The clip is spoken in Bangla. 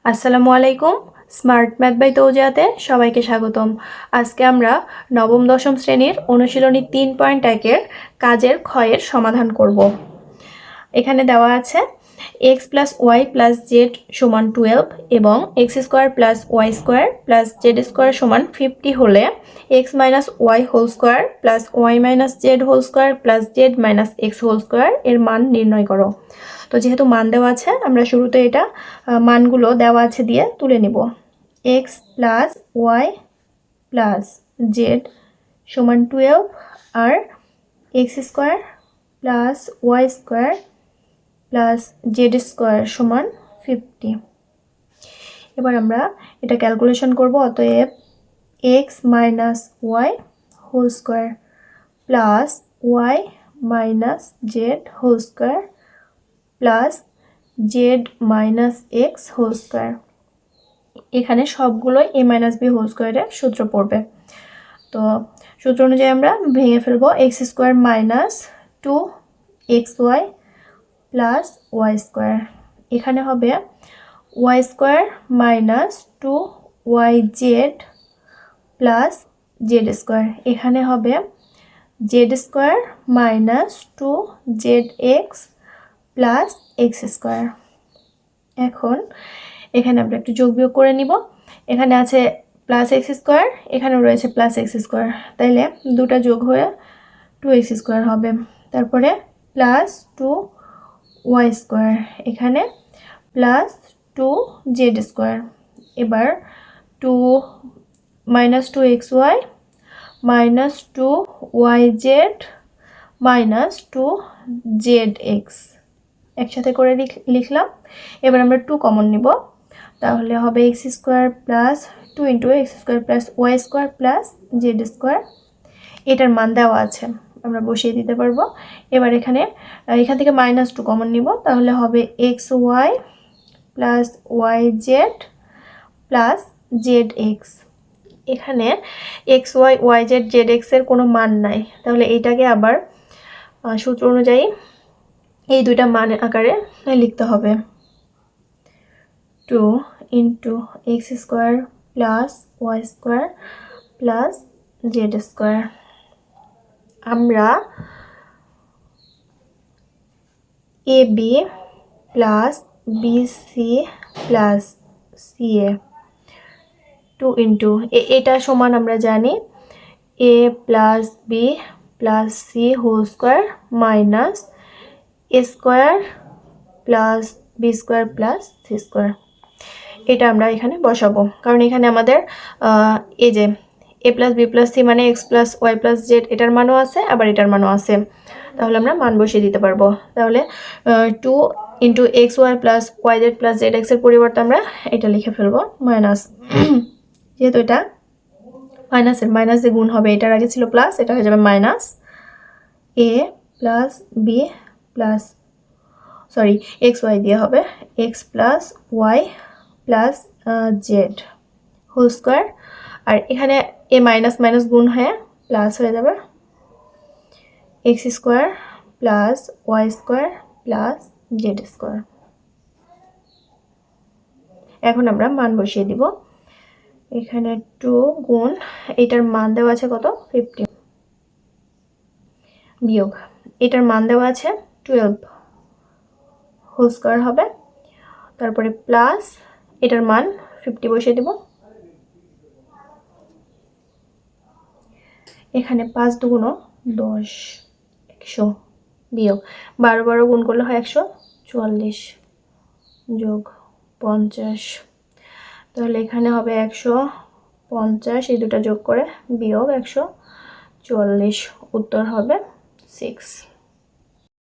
আসসালামু আলাইকুম। স্মার্ট ম্যাথ বাই তৌজিয়াতে সবাইকে স্বাগতম। আজকে আমরা নবম দশম শ্রেণীর অনুশীলনী 3.1-এর কাজের ক্ষয়ের সমাধান করব। এখানে দেওয়া আছে x + y + z = 12 এবং x² + y² + z² = 50 হলে x - y² + y - z² + z - x² এর মান নির্ণয় করো। তো যেহেতু মান দেওয়া আছে আমরা শুরুতে এটা মানগুলো দেওয়া আছে দিয়ে তুলে নিব। x + y + z = 12 আর x² + y² + z² = 50। এবার আমরা এটা ক্যালকুলেশন করব। অতএব x - y² + y - z² + z - x²। এখানে সবগুলোই a - b² এর সূত্র পড়বে। তো সূত্র অনুযায়ী আমরা ভেঙে ফেলবো। x² - 2xy + y²। এখানে হবে y² - 2yz + z²। এখানে হবে z² - 2zx + x²। এখন এখানে আমরা একটু যোগ বিয়োগ করে নিব। এখানে আছে +x², এখানেও রয়েছে +x², তাইলে দুটো যোগ হয়ে 2x² হবে। তারপরে +2y², এখানে +2z²। এবার 2 - 2xy - 2yz - 2zx একসাথে করে লিখলাম। এবার আমরা 2 কমন নিব, তাহলে হবে x² + 2 × x² + y² + z²। এটার মান দেওয়া আছে, আমরা বসিয়ে দিতে পারবো। এবার এখান থেকে -2 কমন নিব, তাহলে হবে xy + yz + zx। এখানে xy yz zx এর কোনো মান নাই, তাহলে এটাকে আবার সূত্র অনুযায়ী এই দুইটা মান আকারে লিখতে হবে। 2 × x² + y² + z²। আমরা ab + bc + ca 2 × এটা সমান আমরা জানি a + b + c² - a² + b² + c²। এটা আমরা এখানে বসাবো, কারণ এখানে আমাদের এই যে a + b + c মানে x + y + z এটার মানও আছে, আবার এটার মানও আছে, তাহলে আমরা মান বসিয়ে দিতে পারবো। তাহলে 2 × xy + yz + zx এর পরিবর্তে আমরা এটা লিখে ফেলবো মাইনাস, যেহেতু এটা মাইনাসের মাইনাস দিয়ে গুণ হবে, এটার আগে ছিল প্লাস, এটা হয়ে যাবে মাইনাস a + b + xy দিয়ে হবে x + y + z² আর এখানে a মাইনাস মাইনাস গুণ হয়ে প্লাস হয়ে যাবে x² + y² + z²। এখন আমরা মান বসিয়ে দিব। এখানে 2 গুণ এটার মান দেওয়া আছে কত 50 বিয়োগ এটার মান দেওয়া আছে 12 হোল² হবে, তারপরে প্লাস এটার মান 50 বসিয়ে দিব। এখানে 5 × 2 = 10 100 বিয়োগ 12 12 গুণ করলে হয় 144 যোগ 50, তাহলে এখানে হবে 150, এই দুটো যোগ করে বিয়োগ 144, উত্তর হবে 6।